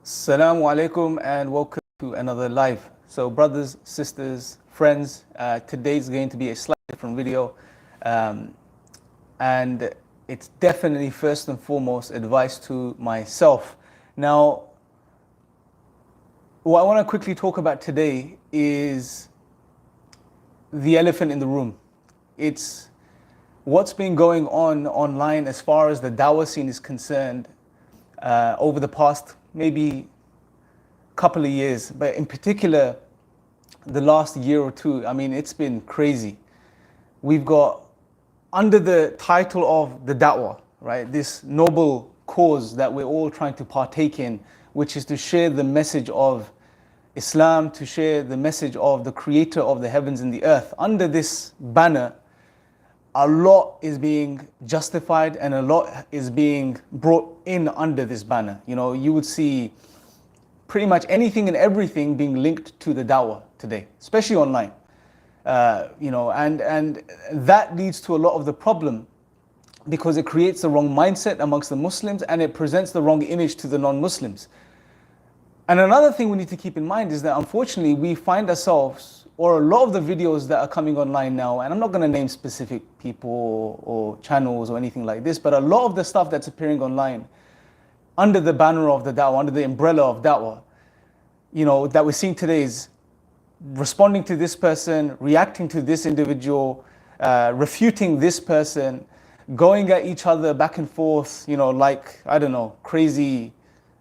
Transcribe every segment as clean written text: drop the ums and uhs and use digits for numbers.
Assalamu alaikum and welcome to another live. So brothers, sisters, friends, today's going to be a slightly different video, and it's definitely first and foremost advice to myself. Now, what I want to quickly talk about today is the elephant in the room. It's what's been going on online as far as the Dawah scene is concerned over the past maybe couple of years, but in particular the last year or two. I mean, it's been crazy. We've got, under the title of the Dawah, right, this noble cause that we're all trying to partake in, which is to share the message of Islam, to share the message of the creator of the heavens and the earth. Under this banner, a lot is being justified and a lot is being brought in under this banner. You know, you would see pretty much anything and everything being linked to the Dawah today, especially online. And that leads to a lot of the problem, because it creates the wrong mindset amongst the Muslims and it presents the wrong image to the non-Muslims. And another thing we need to keep in mind is that unfortunately we find ourselves, or a lot of the videos that are coming online now, and I'm not going to name specific people or channels or anything like this, but a lot of the stuff that's appearing online under the banner of the Dawah, under the umbrella of Dawah, you know, that we're seeing today is responding to this person, reacting to this individual, refuting this person, going at each other back and forth, you know, like, I don't know, crazy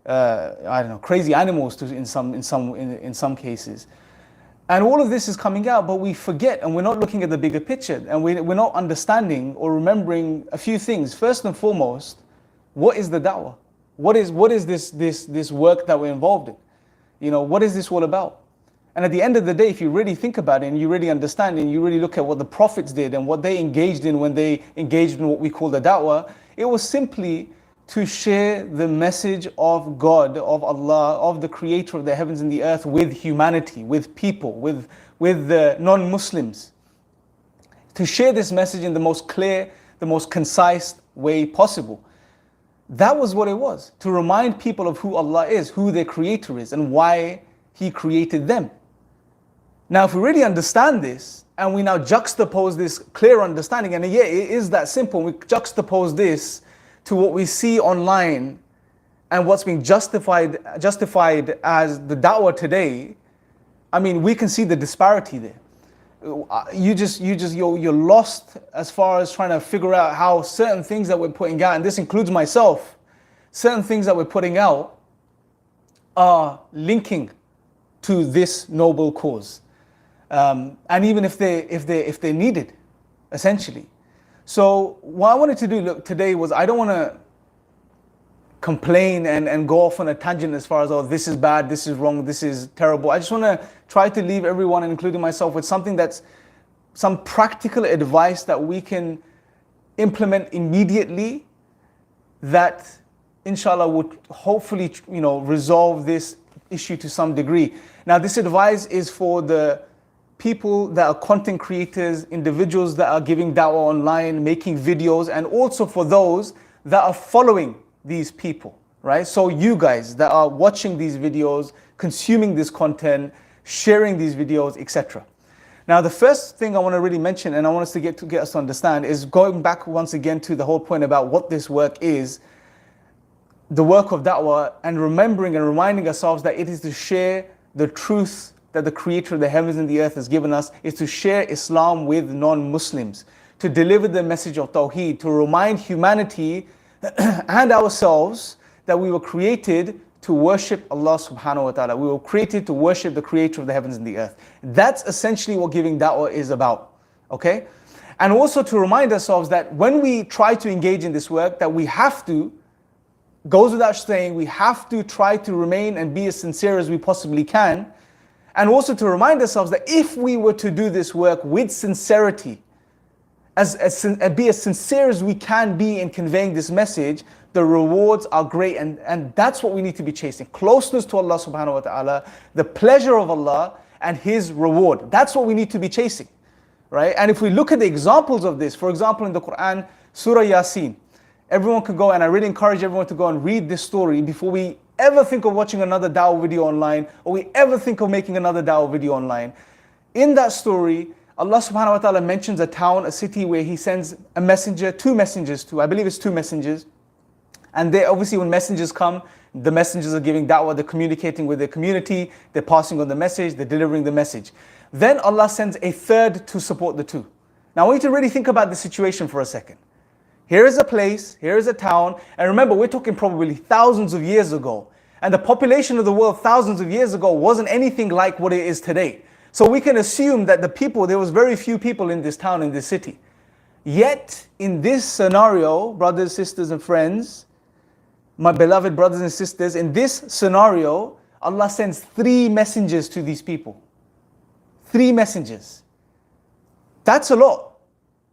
animals in some cases. And all of this is coming out, but we forget and we're not looking at the bigger picture, and we're not understanding or remembering a few things. First and foremost, what is the Dawah? What is this work that we're involved in? You know, what is this all about? And at the end of the day, if you really think about it and you really understand and you really look at what the prophets did and what they engaged in when they engaged in what we call the Dawah, it was simply to share the message of God, of Allah, of the creator of the heavens and the earth with humanity, with people, with the non-Muslims. To share this message in the most clear, the most concise way possible. That was what it was, to remind people of who Allah is, who their creator is, and why He created them. Now, if we really understand this, and we now juxtapose this clear understanding, and yeah, it is that simple, we juxtapose this to what we see online and what's being justified as the Dawah today, I mean, we can see the disparity there. You're lost as far as trying to figure out how certain things that we're putting out, and this includes myself, certain things that we're putting out are linking to this noble cause, and even if they're needed, essentially. So what I wanted to do today was, I don't want to complain and go off on a tangent as far as, oh, this is bad, this is wrong, this is terrible. I just want to try to leave everyone, including myself, with something that's some practical advice that we can implement immediately, that inshallah would hopefully, you know, resolve this issue to some degree. Now, this advice is for the people that are content creators, individuals that are giving Dawah online, making videos, and also for those that are following these people, right? So you guys that are watching these videos, consuming this content, sharing these videos, etc. Now, the first thing I want to really mention, and I want us to get us to understand, is going back once again to the whole point about what this work is, the work of Dawah, and remembering and reminding ourselves that it is to share the truth that the creator of the heavens and the earth has given us, is to share Islam with non-Muslims, to deliver the message of Tawheed, to remind humanity and ourselves that we were created to worship Allah subhanahu wa ta'ala. We were created to worship the creator of the heavens and the earth. That's essentially what giving Dawah is about, okay? And also to remind ourselves that when we try to engage in this work, that we have to, goes without saying, we have to try to remain and be as sincere as we possibly can. And also to remind ourselves that if we were to do this work with sincerity, and be as sincere as we can be in conveying this message, the rewards are great, and that's what we need to be chasing. Closeness to Allah subhanahu wa ta'ala, the pleasure of Allah and His reward. That's what we need to be chasing, right? And if we look at the examples of this, for example in the Quran, Surah Yasin, everyone could go, and I really encourage everyone to go and read this story before we ever think of watching another dawah video online, or we ever think of making another dawah video online. In that story, Allah subhanahu wa ta'ala mentions a town, a city where He sends a messenger, two messengers to, I believe it's two messengers. And they obviously, when messengers come, the messengers are giving da'wah, they're communicating with their community, they're passing on the message, they're delivering the message. Then Allah sends a third to support the two. Now I want you to really think about the situation for a second. Here is a place, here is a town, and remember, we're talking probably thousands of years ago. And the population of the world thousands of years ago wasn't anything like what it is today. So we can assume that the people, there was very few people in this town, in this city. Yet, in this scenario, brothers, sisters, and friends, my beloved brothers and sisters, in this scenario, Allah sends 3 messengers to these people. 3 messengers. That's a lot.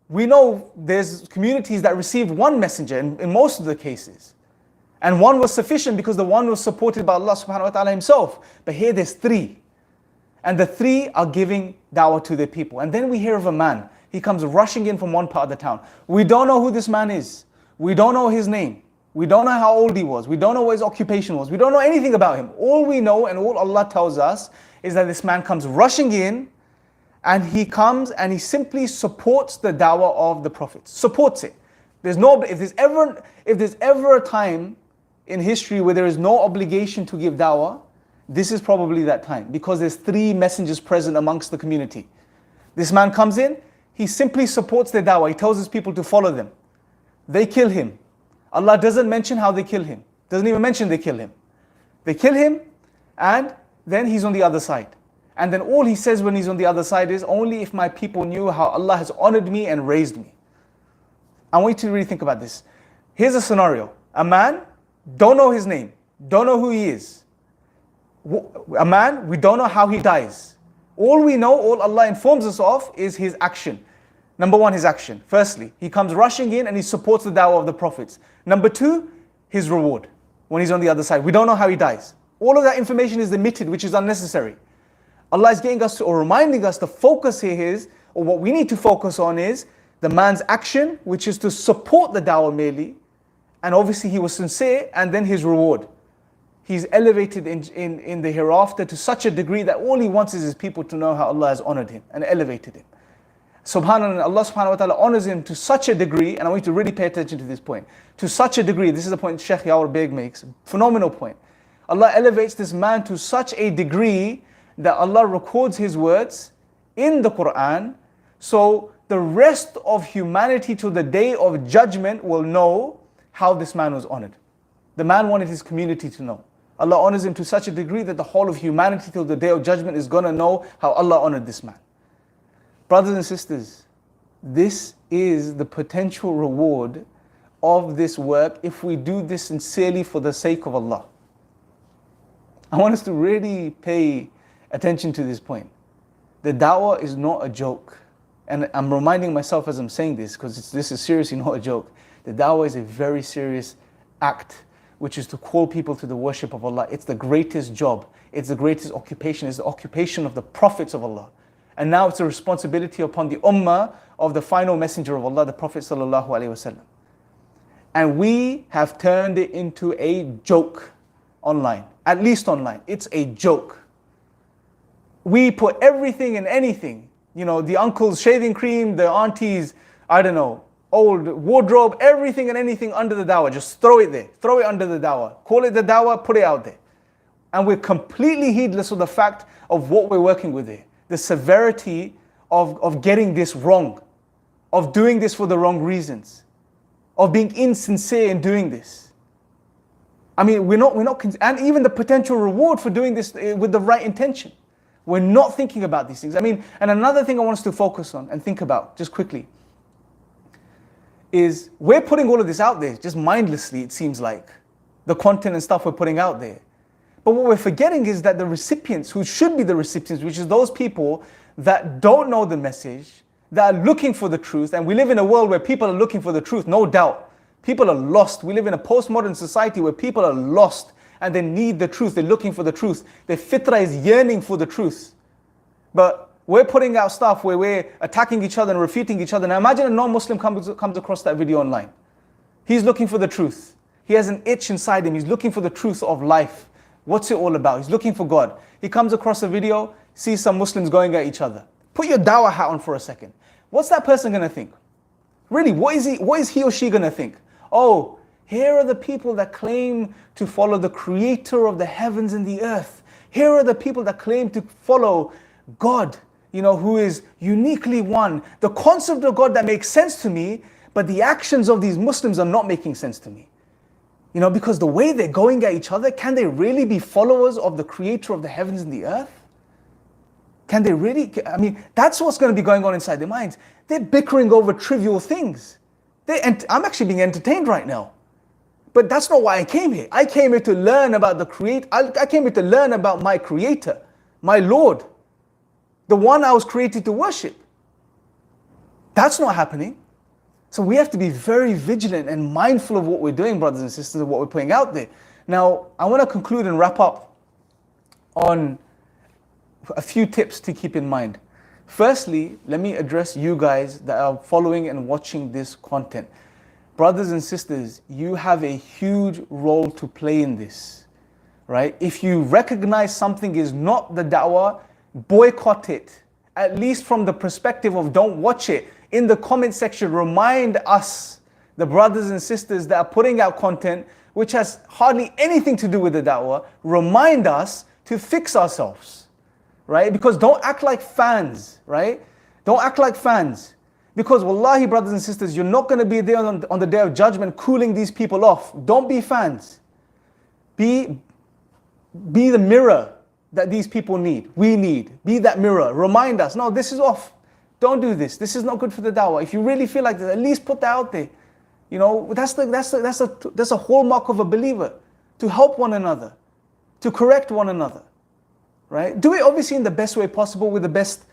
We know there's communities that received 1 messenger in most of the cases. And 1 was sufficient because the 1 was supported by Allah subhanahu wa ta'ala Himself. But here there's 3. And the 3 are giving da'wah to their people. And then we hear of a man. He comes rushing in from one part of the town. We don't know who this man is. We don't know his name. We don't know how old he was. We don't know what his occupation was. We don't know anything about him. All we know and all Allah tells us is that this man comes rushing in, and he comes and he simply supports the da'wah of the prophets. Supports it. There's no, if there's ever a time in history where there is no obligation to give da'wah, this is probably that time, because there's 3 messengers present amongst the community. This man comes in, he simply supports their da'wah. He tells his people to follow them. They kill him. Allah doesn't mention how they kill him. Doesn't even mention they kill him. They kill him, and then he's on the other side. And then all he says when he's on the other side is, only if my people knew how Allah has honored me and raised me. I want you to really think about this. Here's a scenario. A man, don't know his name, don't know who he is. A man, we don't know how he dies. All we know, all Allah informs us of, is his action. Number 1, his action. Firstly, he comes rushing in and he supports the da'wah of the prophets. Number 2, his reward when he's on the other side. We don't know how he dies. All of that information is omitted, which is unnecessary. Allah is getting us to, or reminding us, the focus here is, or what we need to focus on is, the man's action, which is to support the da'wah merely, and obviously he was sincere, and then his reward. He's elevated in the hereafter to such a degree that all he wants is his people to know how Allah has honored him and elevated him. SubhanAllah, Allah subhanahu wa ta'ala honors him to such a degree, and I want you to really pay attention to this point. To such a degree, this is the point Sheikh Yawar Beg makes, phenomenal point. Allah elevates this man to such a degree that Allah records his words in the Quran, so the rest of humanity to the day of judgment will know how this man was honored. The man wanted his community to know. Allah honors him to such a degree that the whole of humanity till the day of judgment is going to know how Allah honored this man. Brothers and sisters, this is the potential reward of this work if we do this sincerely for the sake of Allah. I want us to really pay attention to this point. The da'wah is not a joke. And I'm reminding myself as I'm saying this, because this is seriously not a joke. The da'wah is a very serious act, which is to call people to the worship of Allah. It's the greatest job. It's the greatest occupation. It's the occupation of the prophets of Allah. And now it's a responsibility upon the ummah of the final messenger of Allah, the Prophet sallallahu alaihi wasallam. And we have turned it into a joke online. At least online. It's a joke. We put everything and anything, you know, the uncle's shaving cream, the auntie's, I don't know, old wardrobe, everything and anything under the dawah. Just throw it there. Throw it under the dawah. Call it the dawah, put it out there. And we're completely heedless of the fact of what we're working with here. The severity of getting this wrong. Of doing this for the wrong reasons. Of being insincere in doing this. I mean, we're not, and even the potential reward for doing this with the right intention. We're not thinking about these things. I mean, and another thing I want us to focus on and think about, just quickly, is we're putting all of this out there, just mindlessly, it seems like. The content and stuff we're putting out there. But what we're forgetting is that the recipients, who should be the recipients, which is those people that don't know the message, that are looking for the truth, and we live in a world where people are looking for the truth, no doubt. People are lost. We live in a postmodern society where people are lost and they need the truth. They're looking for the truth. Their fitrah is yearning for the truth. But we're putting out stuff where we're attacking each other and refuting each other. Now imagine a non-Muslim comes across that video online. He's looking for the truth. He has an itch inside him. He's looking for the truth of life. What's it all about? He's looking for God. He comes across a video, sees some Muslims going at each other. Put your Dawah hat on for a second. What's that person going to think? Really, what is he or she going to think? Oh, here are the people that claim to follow the creator of the heavens and the earth. Here are the people that claim to follow God, who is uniquely one. The concept of God that makes sense to me, but the actions of these Muslims are not making sense to me. Because the way they're going at each other, can they really be followers of the creator of the heavens and the earth? Can they really? That's what's going to be going on inside their minds. They're bickering over trivial things. I'm actually being entertained right now. But that's not why I came here. I came here to learn about the creator. I came here to learn about my creator, my Lord, the one I was created to worship. That's not happening. So we have to be very vigilant and mindful of what we're doing, brothers and sisters, of what we're putting out there. Now, I want to conclude and wrap up on a few tips to keep in mind. Firstly, let me address you guys that are following and watching this content. Brothers and sisters, you have a huge role to play in this, right? If you recognize something is not the da'wah, boycott it. At least from the perspective of don't watch it. In the comment section, remind us, the brothers and sisters that are putting out content which has hardly anything to do with the da'wah, remind us to fix ourselves, right? Because don't act like fans, right? Don't act like fans. Because wallahi, brothers and sisters, you're not going to be there on the day of judgment cooling these people off. Don't be fans. Be the mirror that these people need. We need. Be that mirror. Remind us, no, this is off. Don't do this. This is not good for the da'wah. If you really feel like this, at least put that out there. That's a hallmark of a believer. To help one another. To correct one another. Right? Do it obviously in the best way possible, with the best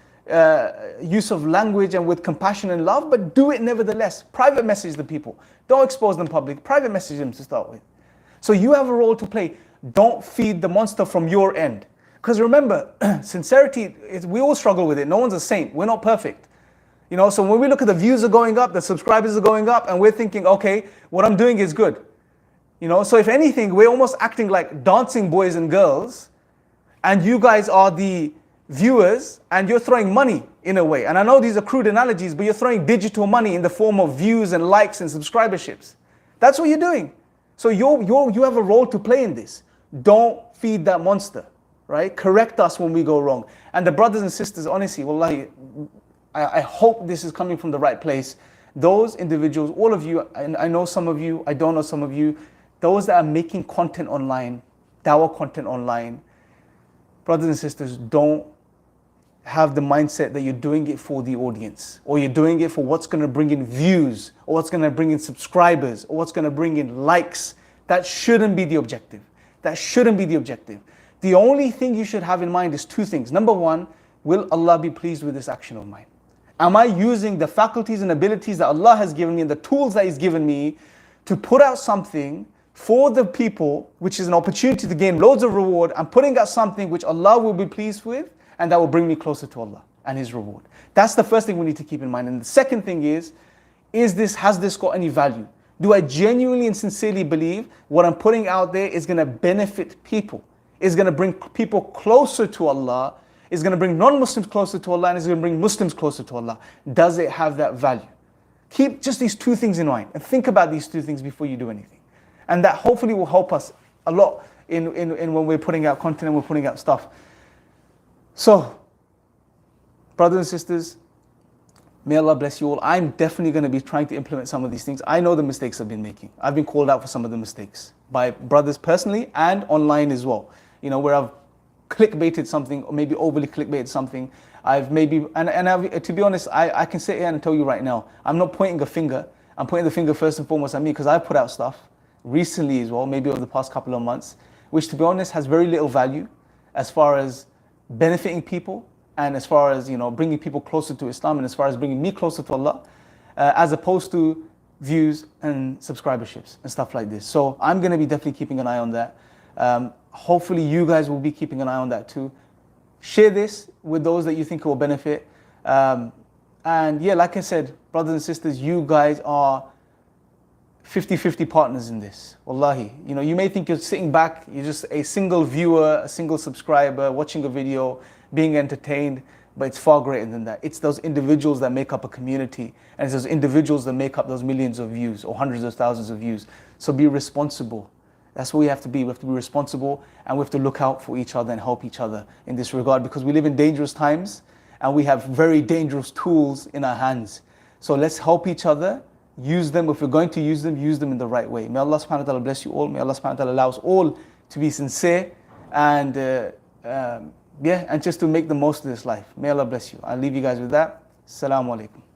use of language and with compassion and love, but do it nevertheless. Private message the people. Don't expose them public. Private message them to start with. So you have a role to play. Don't feed the monster from your end. Because remember, sincerity, we all struggle with it. No one's a saint. We're not perfect. So when we look at the views are going up, the subscribers are going up, and we're thinking, okay, what I'm doing is good. So if anything, we're almost acting like dancing boys and girls, and you guys are the viewers, and you're throwing money in a way. And I know these are crude analogies, but you're throwing digital money in the form of views and likes and subscriberships. That's what you're doing. So you have a role to play in this. Don't feed that monster, right? Correct us when we go wrong. And the brothers and sisters, honestly, wallahi, I hope this is coming from the right place. Those individuals, all of you, and I know some of you, I don't know some of you, those that are making content online, dawah content online, brothers and sisters, don't have the mindset that you're doing it for the audience, or you're doing it for what's going to bring in views, or what's going to bring in subscribers, or what's going to bring in likes. That shouldn't be the objective. That shouldn't be the objective. The only thing you should have in mind is two things. Number one, will Allah be pleased with this action of mine? Am I using the faculties and abilities that Allah has given me and the tools that He's given me to put out something for the people, which is an opportunity to gain loads of reward? I'm putting out something which Allah will be pleased with, and that will bring me closer to Allah and His reward. That's the first thing we need to keep in mind. And the second thing is has this got any value? Do I genuinely and sincerely believe what I'm putting out there is going to benefit people? Is going to bring people closer to Allah? Is going to bring non-Muslims closer to Allah? And is going to bring Muslims closer to Allah? Does it have that value? Keep just these two things in mind and think about these two things before you do anything. And that hopefully will help us a lot in when we're putting out content and we're putting out stuff. So, brothers and sisters, may Allah bless you all. I'm definitely going to be trying to implement some of these things. I know the mistakes I've been making. I've been called out for some of the mistakes by brothers personally and online as well. Where I've clickbaited something, or maybe overly clickbaited something. I've maybe, to be honest, I can sit here and tell you right now, I'm not pointing a finger. I'm pointing the finger first and foremost at me, because I've put out stuff recently as well, maybe over the past couple of months, which to be honest has very little value as far as benefiting people, and as far as bringing people closer to Islam, and as far as bringing me closer to Allah, as opposed to views and subscriberships and stuff like this. So I'm going to be definitely keeping an eye on that. Hopefully you guys will be keeping an eye on that too. Share this with those that you think will benefit. And yeah, like I said, brothers and sisters, you guys are 50-50 partners in this. Wallahi. You know, you may think you're sitting back, you're just a single viewer, a single subscriber, watching a video, being entertained, but it's far greater than that. It's those individuals that make up a community, and it's those individuals that make up those millions of views or hundreds of thousands of views. So be responsible. That's what we have to be. We have to be responsible, and we have to look out for each other and help each other in this regard, because we live in dangerous times and we have very dangerous tools in our hands. So let's help each other. Use them. If we're going to use them in the right way. May Allah subhanahu wa ta'ala bless you all. May Allah subhanahu wa ta'ala allow us all to be sincere and and just to make the most of this life. May Allah bless you. I'll leave you guys with that. Assalamu alaikum.